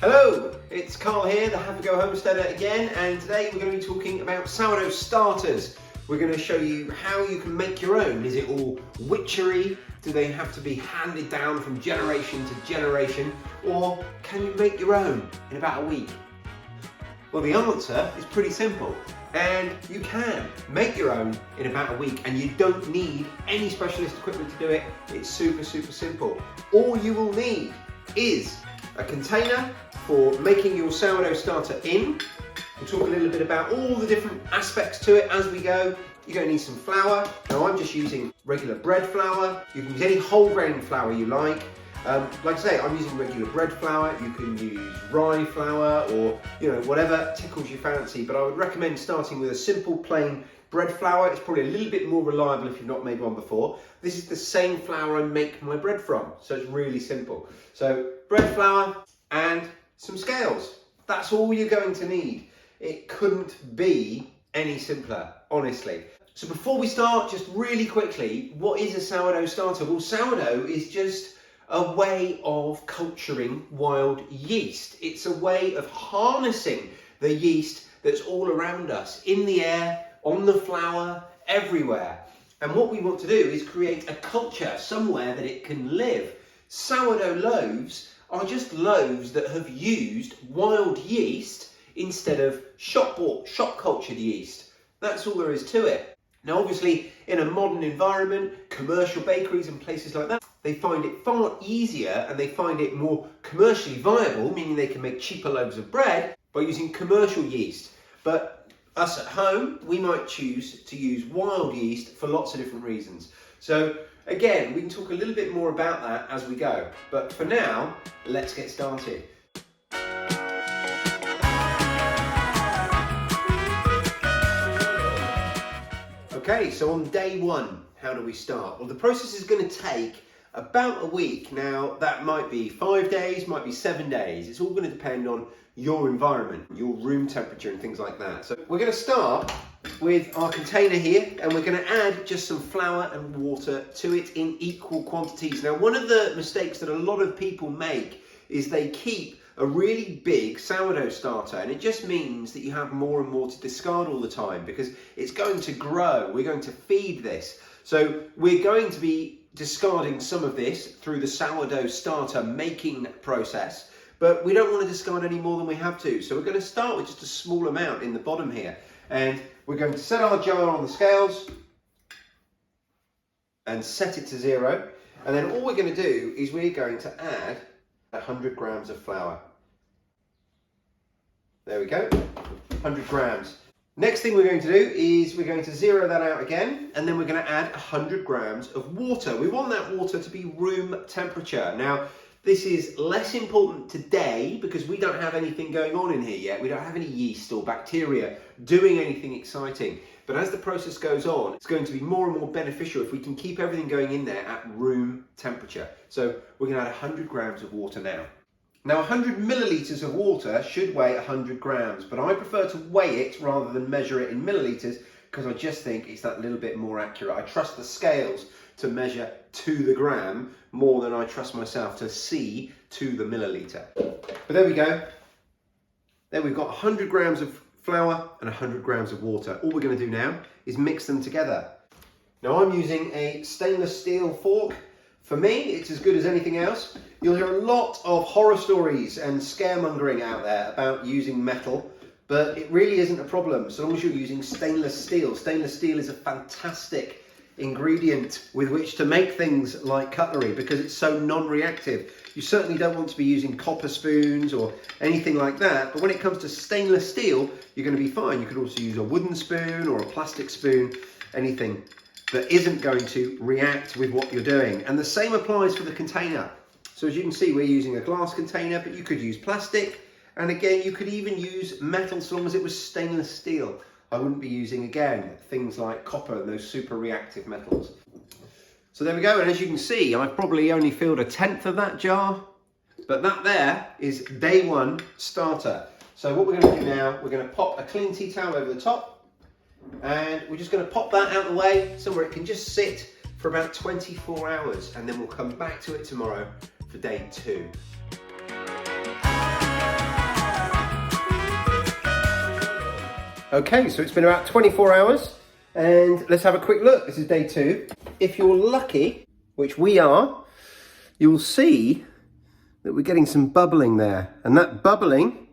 Hello, it's Carl here, the Have a Go Homesteader again, and today we're going to be talking about sourdough starters. We're going to show you how you can make your own. Is it all witchery? Do they have to be handed down from generation to generation? Or can you make your own in about a week? Well, the answer is pretty simple, and you can make your own in about a week, and you don't need any specialist equipment to do it. It's super simple. All you will need is a container for making your sourdough starter in. We'll talk a little bit about all the different aspects to it as we go. You're going to need some flour. Now I'm just using regular bread flour. You can use any whole grain flour you like. Like I say, I'm using regular bread flour. You can use rye flour or whatever tickles your fancy, but I would recommend starting with a simple plain bread flour. It's probably a little bit more reliable if you've not made one before. This is the same flour I make my bread from, so it's really simple. So bread flour and some scales. That's all you're going to need. It couldn't be any simpler, honestly. So before we start, just really quickly, what is a sourdough starter? Well, sourdough is just a way of culturing wild yeast. It's a way of harnessing the yeast that's all around us, in the air, on the flour, everywhere. And what we want to do is create a culture somewhere that it can live. Sourdough loaves are just loaves that have used wild yeast instead of shop-bought, shop-cultured yeast. That's all there is to it. Now obviously in a modern environment, commercial bakeries and places like that, they find it far easier and they find it more commercially viable, meaning they can make cheaper loaves of bread by using commercial yeast. But us at home, we might choose to use wild yeast for lots of different reasons. So again, we can talk a little bit more about that as we go. But for now, let's get started. Okay, so on day one, how do we start? Well, the process is going to take about a week. Now, that might be 5 days, might be 7 days. It's all going to depend on your environment, your room temperature and things like that. So we're going to start with our container here, and we're going to add just some flour and water to it in equal quantities. Now, one of the mistakes that a lot of people make is they keep a really big sourdough starter, and it just means that you have more and more to discard all the time because it's going to grow. We're going to feed this. So we're going to be discarding some of this through the sourdough starter making process, but we don't want to discard any more than we have to. So we're going to start with just a small amount in the bottom here, and we're going to set our jar on the scales and set it to 0. And then all we're going to do is we're going to add 100 grams of flour. There we go, 100 grams. Next thing we're going to do is we're going to 0 that out again, and then we're going to add 100 grams of water. We want that water to be room temperature. Now, this is less important today because we don't have anything going on in here yet. We don't have any yeast or bacteria doing anything exciting. But as the process goes on, it's going to be more and more beneficial if we can keep everything going in there at room temperature. So we're going to add 100 grams of water now. Now 100 millilitres of water should weigh 100 grams, but I prefer to weigh it rather than measure it in millilitres because I just think it's that little bit more accurate. I trust the scales to measure to the gram more than I trust myself to see to the milliliter. But there we go. There we've got 100 grams of flour and 100 grams of water. All we're going to do now is mix them together. Now I'm using a stainless steel fork. For me, it's as good as anything else. You'll hear a lot of horror stories and scaremongering out there about using metal, but it really isn't a problem so long as you're using stainless steel. Stainless steel is a fantastic ingredient with which to make things like cutlery because it's so non-reactive. You certainly don't want to be using copper spoons or anything like that, but when it comes to stainless steel, you're going to be fine. You could also use a wooden spoon or a plastic spoon, anything that isn't going to react with what you're doing. And the same applies for the container. So as you can see, we're using a glass container, but you could use plastic. And again, you could even use metal so long as it was stainless steel. I wouldn't be using, again, things like copper and those super reactive metals. So there we go, and as you can see, I've probably only filled 1/10 of that jar, but that there is day one starter. So what we're going to do now, we're going to pop a clean tea towel over the top, and we're just going to pop that out of the way somewhere it can just sit for about 24 hours, and then we'll come back to it tomorrow for day 2. Okay, so it's been about 24 hours and let's have a quick look. This is day 2. If you're lucky, which we are, you'll see that we're getting some bubbling there. And that bubbling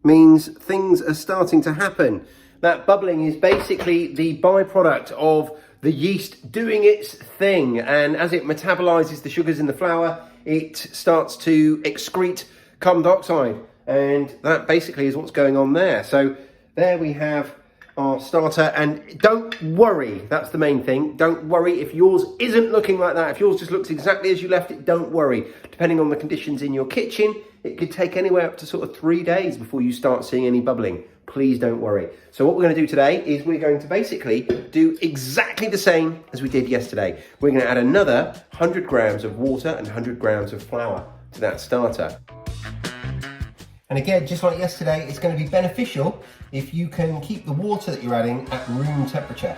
means things are starting to happen. That bubbling is basically the byproduct of the yeast doing its thing. And as it metabolizes the sugars in the flour, it starts to excrete carbon dioxide. And that basically is what's going on there. So there we have our starter, and don't worry, that's the main thing. Don't worry if yours isn't looking like that. If yours just looks exactly as you left it, don't worry. Depending on the conditions in your kitchen, it could take anywhere up to sort of 3 days before you start seeing any bubbling. Please don't worry. So what we're going to do today is we're going to basically do exactly the same as we did yesterday. We're going to add another 100 grams of water and 100 grams of flour to that starter. And again, just like yesterday, it's going to be beneficial if you can keep the water that you're adding at room temperature.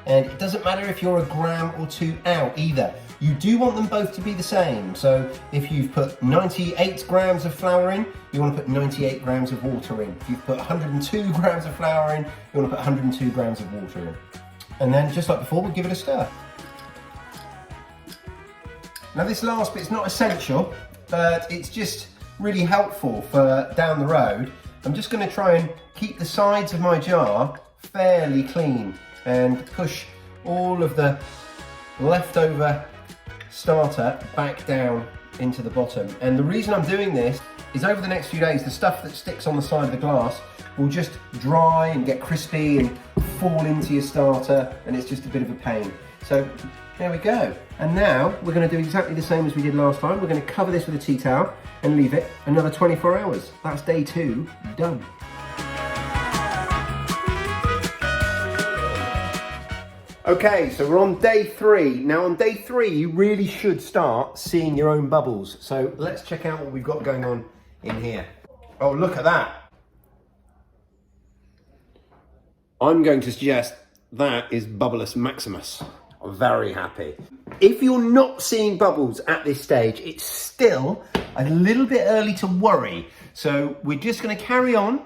And it doesn't matter if you're a gram or 2 out either. You do want them both to be the same. So if you've put 98 grams of flour in, you want to put 98 grams of water in. If you've put 102 grams of flour in, you want to put 102 grams of water in. And then just like before, we'll give it a stir. Now this last bit's not essential, but it's just really helpful for down the road. I'm just going to try and keep the sides of my jar fairly clean and push all of the leftover starter back down into the bottom. And the reason I'm doing this is over the next few days, the stuff that sticks on the side of the glass will just dry and get crispy and fall into your starter, and it's just a bit of a pain. So there we go. And now we're going to do exactly the same as we did last time. We're going to cover this with a tea towel and leave it another 24 hours. That's day 2 done. Okay, so we're on day 3. Now on day 3, you really should start seeing your own bubbles. So let's check out what we've got going on in here. Oh, look at that. I'm going to suggest that is Bubulus Maximus. I'm very happy. If you're not seeing bubbles at this stage, it's still a little bit early to worry. So we're just going to carry on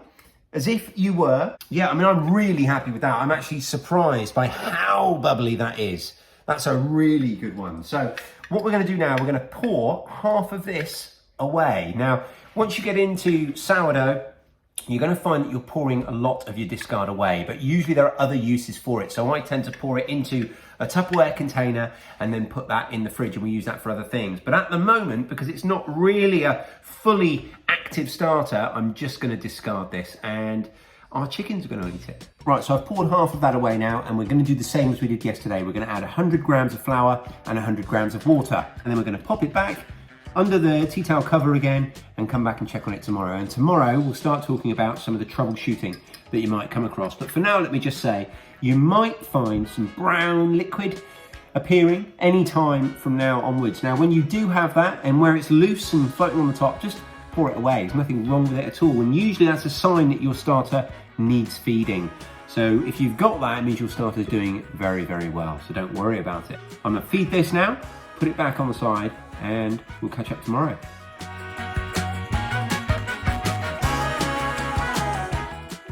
as if you were. Yeah, I mean, I'm really happy with that. I'm actually surprised by how bubbly that is. That's a really good one. So what we're going to do now, we're going to pour half of this away. Now, once you get into sourdough, you're going to find that you're pouring a lot of your discard away, but usually there are other uses for it. So I tend to pour it into a Tupperware container and then put that in the fridge, and we use that for other things. But at the moment, because it's not really a fully active starter, I'm just going to discard this and our chickens are going to eat it. Right, so I've poured half of that away now, and we're going to do the same as we did yesterday. We're going to add 100 grams of flour and 100 grams of water, and then we're going to pop it back under the tea towel cover again and come back and check on it tomorrow. And tomorrow we'll start talking about some of the troubleshooting that you might come across. But for now, let me just say, you might find some brown liquid appearing any time from now onwards. Now, when you do have that and where it's loose and floating on the top, just pour it away. There's nothing wrong with it at all. And usually that's a sign that your starter needs feeding. So if you've got that, it means your starter's doing very, very well. So don't worry about it. I'm gonna feed this now, put it back on the side, and we'll catch up tomorrow.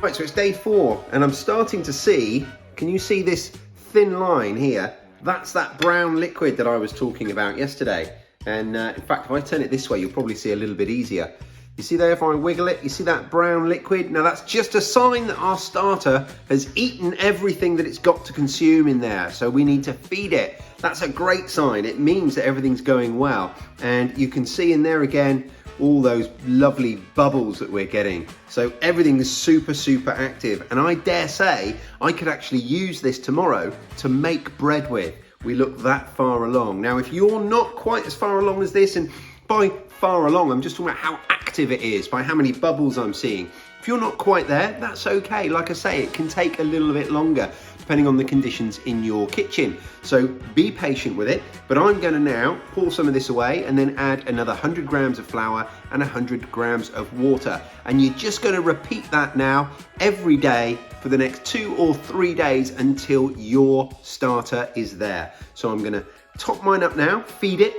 Right, so it's day 4, and I'm starting to see, can you see this thin line here? That's that brown liquid that I was talking about yesterday. And in fact, if I turn it this way, you'll probably see a little bit easier. You see there, if I wiggle it, you see that brown liquid? Now that's just a sign that our starter has eaten everything that it's got to consume in there. So we need to feed it. That's a great sign. It means that everything's going well. And you can see in there again, all those lovely bubbles that we're getting. So everything is super, super active. And I dare say I could actually use this tomorrow to make bread with. We look that far along. Now, if you're not quite as far along as this, and by far along, I'm just talking about how active it is, by how many bubbles I'm seeing. If you're not quite there, that's okay. Like I say, it can take a little bit longer depending on the conditions in your kitchen. So be patient with it, but I'm going to now pour some of this away and then add another 100 grams of flour and 100 grams of water. And you're just going to repeat that now every day for the next 2 or 3 days until your starter is there. So I'm going to top mine up now, feed it,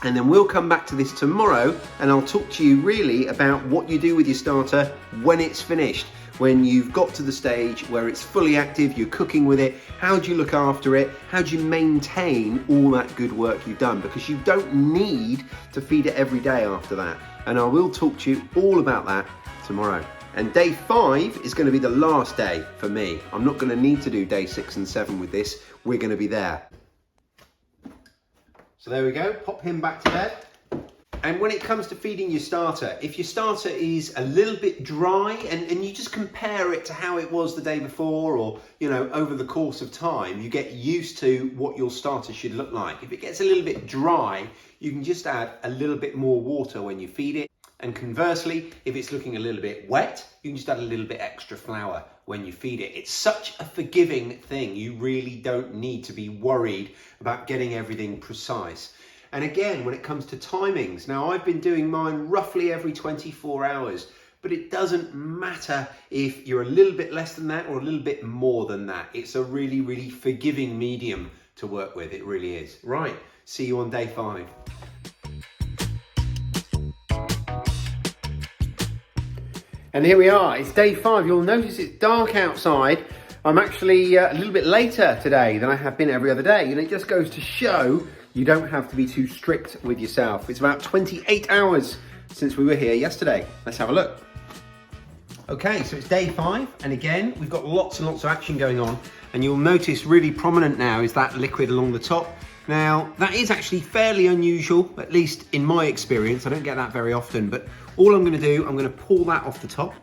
and then we'll come back to this tomorrow and I'll talk to you really about what you do with your starter when it's finished. when you've got to the stage where it's fully active, you're cooking with it, how do you look after it? How do you maintain all that good work you've done? Because you don't need to feed it every day after that. And I will talk to you all about that tomorrow. And day 5 is going to be the last day for me. I'm not going to need to do day 6 and 7 with this. We're going to be there. So there we go, pop him back to bed. And when it comes to feeding your starter, if your starter is a little bit dry and you just compare it to how it was the day before, or over the course of time, you get used to what your starter should look like. If it gets a little bit dry, you can just add a little bit more water when you feed it. And conversely, if it's looking a little bit wet, you can just add a little bit extra flour when you feed it. It's such a forgiving thing. You really don't need to be worried about getting everything precise. And again, when it comes to timings, now I've been doing mine roughly every 24 hours, but it doesn't matter if you're a little bit less than that or a little bit more than that. It's a really, really forgiving medium to work with. It really is. Right, see you on day 5. And here we are, it's day 5. You'll notice it's dark outside. I'm actually a little bit later today than I have been every other day, and it just goes to show you don't have to be too strict with yourself. It's about 28 hours since we were here yesterday. Let's have a look. Okay, so it's day 5, and again, we've got lots and lots of action going on, and you'll notice really prominent now is that liquid along the top. Now, that is actually fairly unusual, at least in my experience. I don't get that very often, but all I'm gonna do, I'm gonna pull that off the top.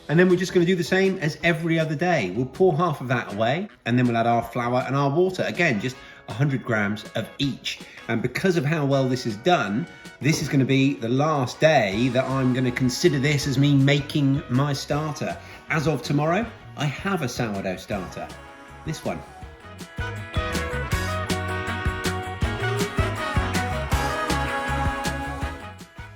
And then we're just going to do the same as every other day. We'll pour half of that away, and then we'll add our flour and our water. Again, just 100 grams of each. And because of how well this is done, this is going to be the last day that I'm going to consider this as me making my starter. As of tomorrow, I have a sourdough starter. This one.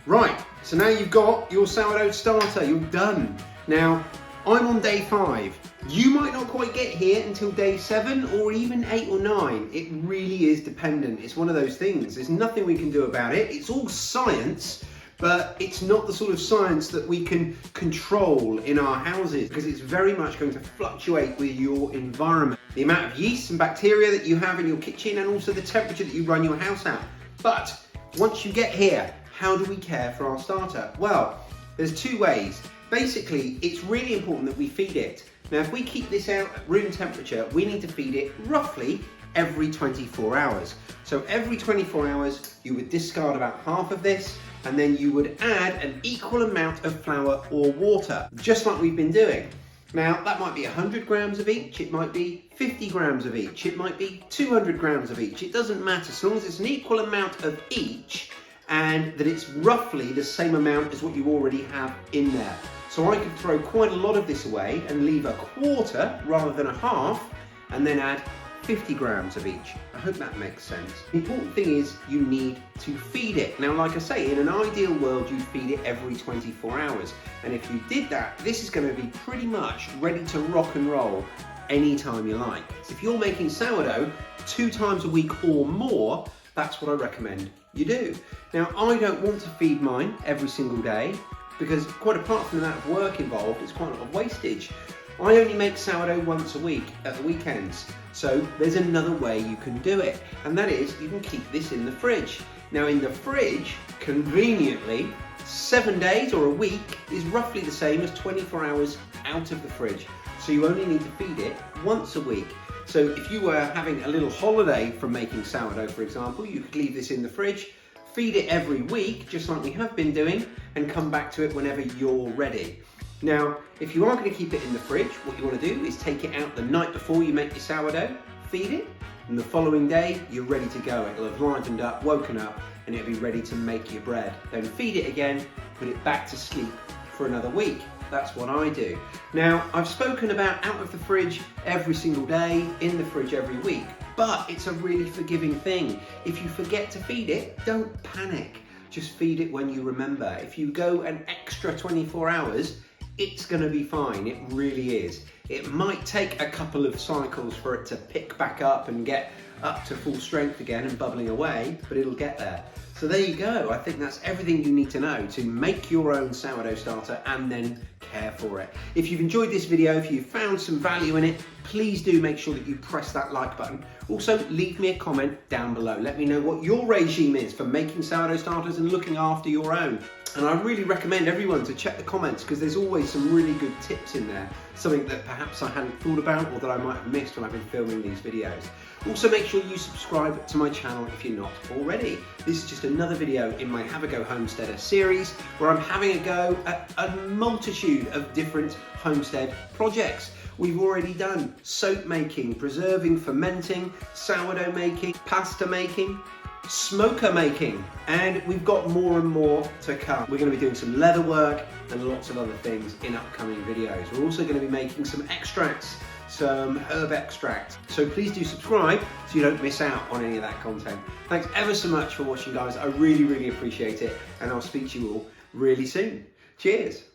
Right, so now you've got your sourdough starter, you're done. Now, I'm on day 5. You might not quite get here until day 7 or even 8 or 9. It really is dependent. It's one of those things. There's nothing we can do about it. It's all science, but it's not the sort of science that we can control in our houses, because it's very much going to fluctuate with your environment. The amount of yeast and bacteria that you have in your kitchen, and also the temperature that you run your house at. But once you get here, how do we care for our starter? Well, there's 2 ways. Basically, it's really important that we feed it. Now, if we keep this out at room temperature, we need to feed it roughly every 24 hours. So every 24 hours, you would discard about half of this, and then you would add an equal amount of flour or water, just like we've been doing. Now, that might be 100 grams of each, it might be 50 grams of each, it might be 200 grams of each. It doesn't matter, as long as it's an equal amount of each, and that it's roughly the same amount as what you already have in there. So I could throw quite a lot of this away and leave a quarter rather than a half, and then add 50 grams of each. I hope that makes sense. The important thing is you need to feed it. Now, like I say, in an ideal world, you'd feed it every 24 hours. And if you did that, this is going to be pretty much ready to rock and roll anytime you like. So if you're making sourdough 2 times a week or more, that's what I recommend you do. Now, I don't want to feed mine every single day, because quite apart from the amount of work involved, it's quite a lot of wastage. I only make sourdough once a week at the weekends, so there's another way you can do it, and that is you can keep this in the fridge. Now, in the fridge, conveniently, 7 days or a week is roughly the same as 24 hours out of the fridge, so you only need to feed it once a week. So if you were having a little holiday from making sourdough, for example, you could leave this in the fridge, feed it every week, just like we have been doing, and come back to it whenever you're ready. Now, if you are going to keep it in the fridge, what you want to do is take it out the night before you make your sourdough, feed it, and the following day, you're ready to go. It'll have livened up, woken up, and it'll be ready to make your bread. Then feed it again, put it back to sleep for another week. That's what I do. Now, I've spoken about out of the fridge every single day, in the fridge every week, but it's a really forgiving thing. If you forget to feed it, don't panic. Just feed it when you remember. If you go an extra 24 hours, it's gonna be fine, it really is. It might take a couple of cycles for it to pick back up and get up to full strength again and bubbling away, but it'll get there. So So there you go. I think that's everything you need to know to make your own sourdough starter and then care for it. If you've enjoyed this video, if you've found some value in it, please do make sure that you press that like button. Also, leave me a comment down below. Let me know what your regime is for making sourdough starters and looking after your own. And I really recommend everyone to check the comments because there's always some really good tips in there. Something that perhaps I hadn't thought about or that I might have missed when I've been filming these videos. Also, make sure you subscribe to my channel if you're not already. This is just another video in my Have a Go Homesteader series where I'm having a go at a multitude of different homestead projects. We've already done soap making, preserving, fermenting, sourdough making, pasta making, smoker making, and we've got more and more to come. We're going to be doing some leather work and lots of other things in upcoming videos. We're also going to be making some extracts, some herb extract. So please do subscribe so you don't miss out on any of that content. Thanks ever so much for watching, guys. I really, really appreciate it, and I'll speak to you all really soon. Cheers.